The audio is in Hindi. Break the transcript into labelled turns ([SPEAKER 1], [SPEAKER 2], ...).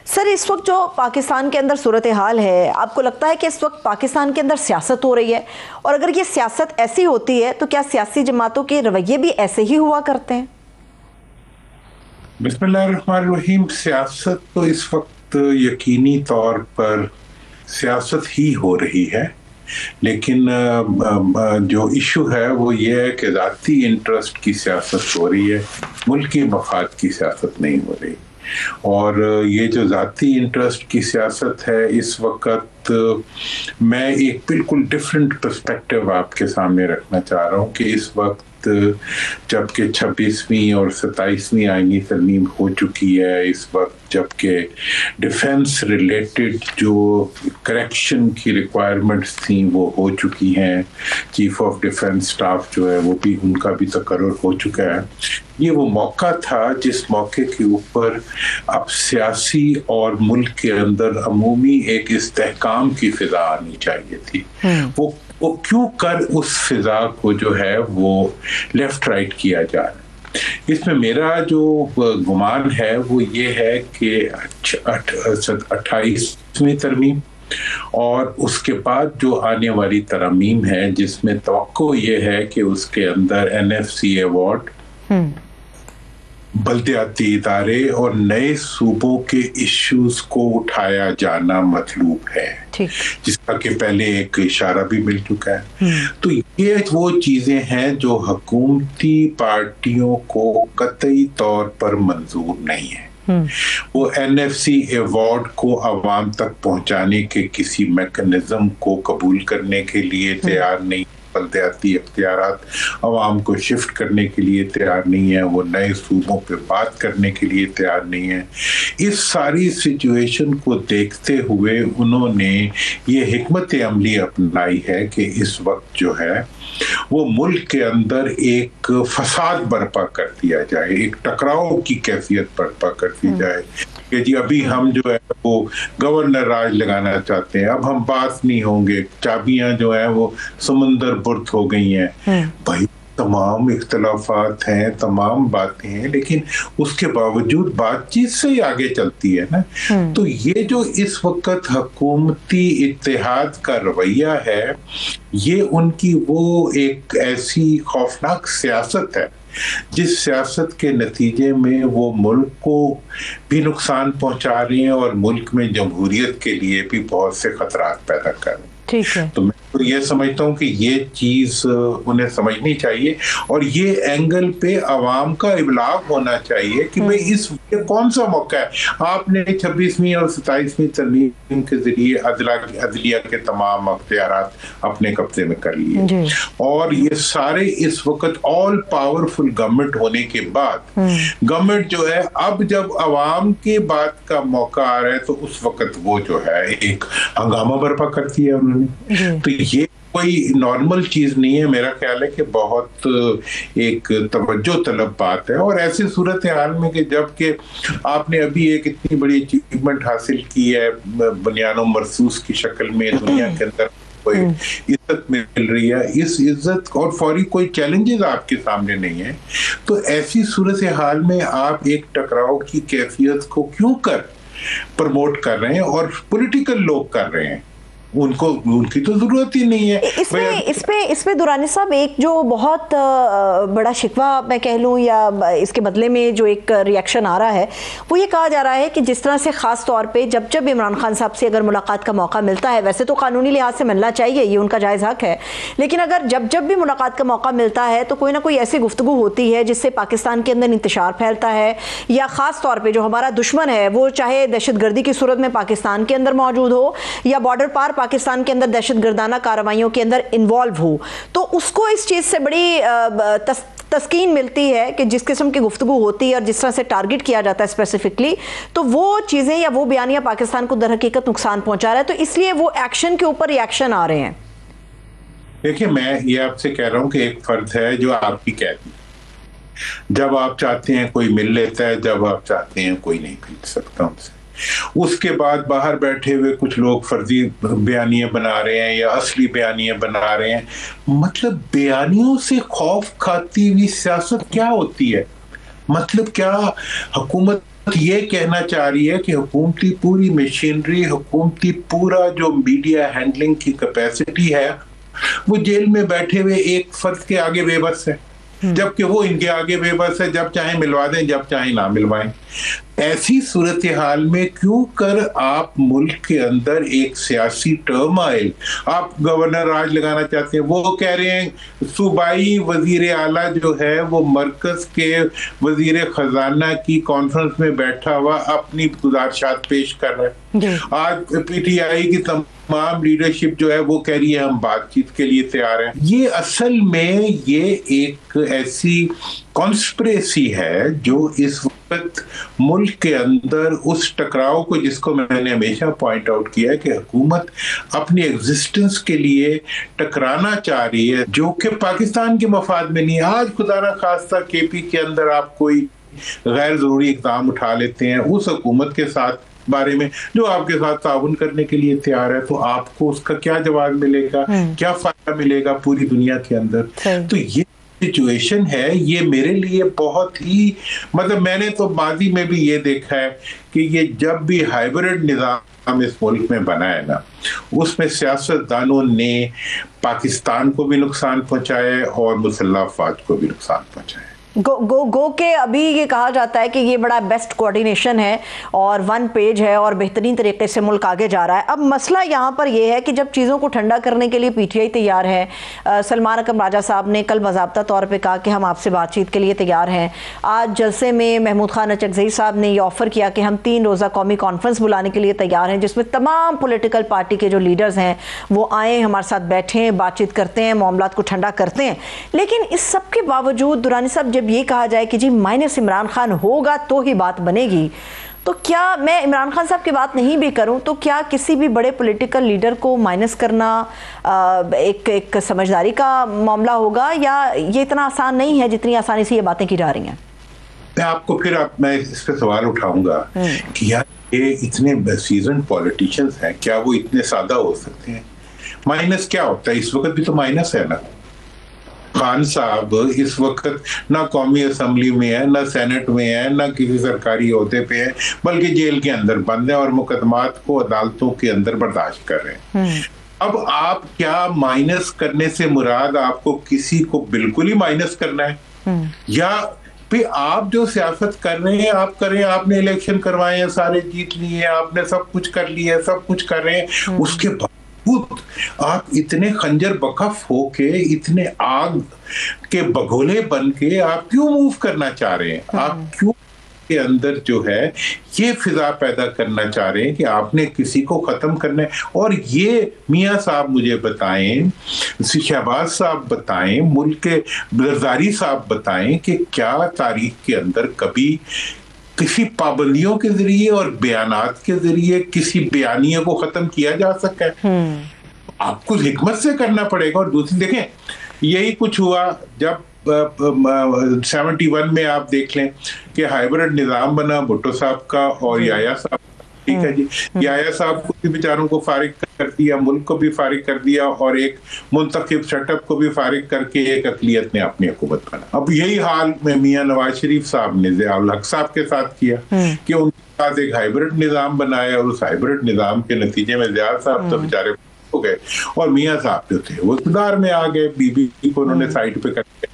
[SPEAKER 1] सर, इस वक्त जो पाकिस्तान के अंदर सूरत हाल है, आपको लगता है कि इस वक्त पाकिस्तान के अंदर सियासत हो रही है? और अगर ये सियासत ऐसी होती है तो क्या सियासी जमातों के रवैये भी ऐसे ही हुआ करते हैं?
[SPEAKER 2] बिस्मिल्लाहिर्रहमानिर्रहीम। सियासत तो इस वक्त यकीनी तौर पर सियासत ही हो रही है, लेकिन जो इशू है वो ये है कि ज़ाती इंटरेस्ट की सियासत हो रही है, मुल्क की मफाद की सियासत नहीं हो रही। और ये जो ज़ाती इंटरेस्ट की सियासत है, इस वक्त मैं एक बिल्कुल डिफरेंट पर्सपेक्टिव आपके सामने रखना चाह रहा हूँ कि इस वक्त जबकि 26वीं और 27वीं आईनी तरमीम हो चुकी है, इस वक्त जबकि डिफेंस रिलेटेड जो करेक्शन की रिक्वायरमेंट्स थी वो हो चुकी हैं, चीफ ऑफ डिफेंस स्टाफ जो है वो भी उनका भी तकर्रुर हो चुका है। ये वो मौका था जिस मौके के ऊपर अब सियासी और मुल्क के अंदर अमूमी एक इस्तेहकाम की फिजा आनी चाहिए थी। वो क्यों कर उस फिजा को जो है वो लेफ्ट राइट किया जा रहा है। इसमें मेरा जो गुमान है वो ये है कि 28वीं तरमीम और उसके बाद जो आने वाली तरमीम है, जिसमें तवक्को ये है कि उसके अंदर NFC अवार्ड, बल्दियाती इदारे और नए सूबों के इश्यूज को उठाया जाना मतलूब है, जिसका कि पहले एक इशारा भी मिल चुका है। तो ये वो चीजें हैं जो हुकूमती पार्टियों को कतई तौर पर मंजूर नहीं है। वो NFC अवार्ड को अवाम तक पहुंचाने के किसी मैकेनिज्म को कबूल करने के लिए तैयार नहीं, बल्दियाती इख्तियारात अवाम को शिफ्ट करने के लिए तैयार नहीं है, वो नए सूबों पे बात करने के लिए तैयार नहीं है। इस सारी सिचुएशन को देखते हुए उन्होंने ये हिकमत अमली अपनाई है कि इस वक्त जो है वो मुल्क के अंदर एक फसाद बर्पा कर दिया जाए, एक टकराव की कैफियत बर्पा कर दी जाए कि जी अभी हम जो है वो गवर्नर राज लगाना चाहते हैं, अब हम बात नहीं होंगे, चाबियां जो है वो समंदर बुर्द हो गई हैं। भाई तमाम इख्तलाफात हैं, तमाम बातें हैं, लेकिन उसके बावजूद बातचीत से ही आगे चलती है ना। तो ये जो इस वक्त हुकूमती इत्तेहाद का रवैया है, ये उनकी वो एक ऐसी खौफनाक सियासत है जिस सियासत के नतीजे में वो मुल्क को भी नुकसान पहुंचा रही हैं और मुल्क में जमहूरियत के लिए भी बहुत से खतरात पैदा कर रही हैं।
[SPEAKER 1] ठीक है।
[SPEAKER 2] तो मैं तो ये समझता हूँ कि ये चीज उन्हें समझनी चाहिए और ये एंगल पे अवाम का इबलाग होना चाहिए कि भाई इस कौन सा मौका है। आपने 26वीं और 27वीं तरमीम के जरिए अदलिया के तमाम अख्तियारात अपने कब्जे में कर लिए और ये सारे इस वक्त ऑल पावरफुल गवर्नमेंट होने के बाद गवर्नमेंट जो है अब जब अवाम की बात का मौका आ रहा है तो उस वक्त वो जो है एक हंगामा बर्पा करती है उन्होंने। तो ये कोई नॉर्मल चीज नहीं है। मेरा ख्याल है कि बहुत एक तवज्जो तलब बात है और ऐसी सूरत हाल में कि जबकि आपने अभी एक इतनी बड़ी अचीवमेंट हासिल की है, बुनियानो मरसूस की शक्ल में दुनिया के अंदर कोई इज्जत मिल रही है, इस इज्जत और फौरी कोई चैलेंजेस आपके सामने नहीं है, तो ऐसी सूरत हाल में आप एक टकराव की कैफियत को क्यों कर प्रमोट कर रहे हैं और पॉलिटिकल लोग कर रहे हैं, उनको उनकी तो जरूरत ही नहीं है।
[SPEAKER 1] इसमें दुरानी साहब एक जो बहुत बड़ा शिकवा मैं कह लूँ या इसके बदले में जो एक रिएक्शन आ रहा है वो ये कहा जा रहा है कि जिस तरह से ख़ास तौर पे जब जब इमरान खान साहब से अगर मुलाकात का मौका मिलता है, वैसे तो कानूनी लिहाज से मिलना चाहिए, ये उनका जायज़ हक है, लेकिन अगर जब जब भी मुलाकात का मौका मिलता है तो कोई ना कोई ऐसी गुफ्तगू होती है जिससे पाकिस्तान के अंदर इंतशार फैलता है या ख़ास तौर पर जो हमारा दुश्मन है वो चाहे दहशतगर्दी की सूरत में पाकिस्तान के अंदर मौजूद हो या बॉर्डर पार पाकिस्तान के अंदर दहशतगर्दाना कार्रवाइयों के अंदर इन्वॉल्व हो, तो उसको इस चीज से बड़ी तस्कीन मिलती है कि जिस किस्म की गुफ्तगू होती है और जिस तरह से टारगेट किया जाता है स्पेसिफिकली, तो वो चीजें या वो बयानियां पाकिस्तान को दर हकीकत नुकसान पहुंचा रहा है, तो इसलिए वो एक्शन के ऊपर रिएक्शन आ रहे हैं।
[SPEAKER 2] देखिए, मैं ये आपसे कह रहा हूं कि एक फर्ज है जो आपकी कहती है, जब आप चाहते हैं कोई मिल लेता है, जब आप चाहते हैं कोई नहीं मिल सकता उनसे। उसके बाद बाहर बैठे हुए कुछ लोग फर्जी बयानियां बना रहे हैं या असली बयानियां बना रहे हैं। मतलब बयानियों से खौफ खाती हुई सियासत क्या होती है? मतलब क्या हुकूमत ये कहना चाह रही है कि हुकूमती पूरी मशीनरी, हुकूमती पूरा जो मीडिया हैंडलिंग की कैपेसिटी है वो जेल में बैठे हुए एक फर्द के आगे बेबस है, जबकि वो इनके आगे बेबस है, जब चाहे मिलवा दें, जब चाहे ना मिलवाएं। ऐसी सूरत हाल में क्यों कर आप मुल्क के अंदर एक सियासी टर्माइल, आप गवर्नर राज लगाना चाहते हैं, वो कह रहे हैं सूबाई वजीर आला जो है वो मरकज के वजीर खजाना की कॉन्फ्रेंस में बैठा हुआ अपनी गुजारिशात पेश कर रहा है। आज पीटीआई की तमाम लीडरशिप जो है वो कह रही है हम बातचीत के लिए तैयार हैं। ये असल में ये एक ऐसी कॉन्स्पिरेसी है जो इस वक्त मुल्क के अंदर उस टकराव को, जिसको मैंने हमेशा पॉइंट आउट किया है कि हुकूमत अपनी एग्जिस्टेंस के लिए टकराना चाह रही है, जो कि पाकिस्तान के मफाद में नहीं है। आज खुदा ना खास्ता केपी के अंदर आप कोई गैर जरूरी इक़दाम उठा लेते हैं उस हुकूमत के साथ बारे में जो आपके साथ ताउन करने के लिए तैयार है, तो आपको उसका क्या जवाब मिलेगा, क्या फायदा मिलेगा पूरी दुनिया के अंदर। तो ये सिचुएशन है, ये मेरे लिए बहुत ही, मतलब मैंने तो माजी में भी ये देखा है कि ये जब भी हाइब्रिड निज़ाम इस मुल्क में बना है ना, उसमें सियासतदानों ने पाकिस्तान को भी नुकसान पहुंचाया है और मुसल्लह अफवाज को भी नुकसान पहुंचाया है।
[SPEAKER 1] गो के अभी ये कहा जाता है कि ये बड़ा बेस्ट कोऑर्डिनेशन है और वन पेज है और बेहतरीन तरीके से मुल्क आगे जा रहा है। अब मसला यहाँ पर ये है कि जब चीज़ों को ठंडा करने के लिए पीटीआई तैयार है, सलमान अकरम राजा साहब ने कल बाज़ाब्ता तौर पे कहा कि हम आपसे बातचीत के लिए तैयार हैं। आज जलसे में महमूद खान अचकज़ई साहब ने ये ऑफ़र किया कि हम 3 रोज़ा कौमी कॉन्फ्रेंस बुलाने के लिए तैयार हैं, जिसमें तमाम पोलिटिकल पार्टी के जो लीडर्स हैं वो आएँ, हमारे साथ बैठें, बातचीत करते हैं, मामलात को ठंडा करते हैं। लेकिन इस सब के बावजूद दुरानी साहब जब ये कहा जाए कि जी माइनस इमरान खान होगा तो ही बात बनेगी, तो क्या मैं इमरान खान साहब की बात नहीं भी करूं तो क्या किसी भी बड़े पॉलिटिकल लीडर को माइनस करना एक समझदारी का मामला होगा, या ये इतना आसान नहीं है जितनी आसानी से ये बातें की जा रही हैं?
[SPEAKER 2] मैं इस पे सवाल उठाऊंगा कि यार ये इतने सीजन पॉलिटिशियंस हैं, क्या वो इतने सादा हो सकते हैं? माइनस क्या होता है? इस वक्त भी तो माइनस है ना। खान साहब इस वक्त ना कौमी असम्बली में है, ना सेनेट में है, ना किसी सरकारी ओहदे पे है, बल्कि जेल के अंदर बंद है और मुकदमात को अदालतों के अंदर बर्दाश्त कर रहे हैं। अब आप क्या माइनस करने से मुराद आपको किसी को बिल्कुल ही माइनस करना है, या फिर आप जो सियासत कर रहे हैं आप करें, आपने इलेक्शन करवाए हैं, सारे जीत लिए, आपने सब कुछ कर लिया, सब कुछ कर रहे हैं, उसके बाद आप इतने खंजर बकफ होके, इतने आग के बगोले बन के आप क्यों मूव करना चाह रहे हैं? आप क्यों के अंदर जो है ये फिजा पैदा करना चाह रहे हैं कि आपने किसी को खत्म करना है? और ये मियाँ साहब मुझे बताएं, शहबाज साहब बताएं, मुल्क के जरदारी साहब बताएं कि क्या तारीख के अंदर कभी किसी पाबंदियों के जरिए और बयानात के जरिए किसी बयानिया को खत्म किया जा सका है? आपको हिकमत से करना पड़ेगा। और दूसरी देखें, यही कुछ हुआ जब 71 में आप देख लें कि हाइब्रिड निज़ाम बना भुट्टो साहब का और याया साहब, ठीक है जी, याया साहब को भी बेचारों को फारिग कर दिया, मुल्क को भी फारिग कर दिया और एक मुंतखब सेटअप को भी फारिग करके एक अक़लियत ने अपनी हुकूमत बना। अब यही हाल में मियां नवाज शरीफ साहब ने ज़ियाउल हक साहब के साथ किया कि उनके पास एक हाइब्रिड निज़ाम बनाया और उस हाइब्रिड निज़ाम के नतीजे में ज़िया साहब तो बेचारे हो गए और मियां साहब जो थे वो इक़्तिदार में आ गए, बीबी को उन्होंने साइड पे कर दिया।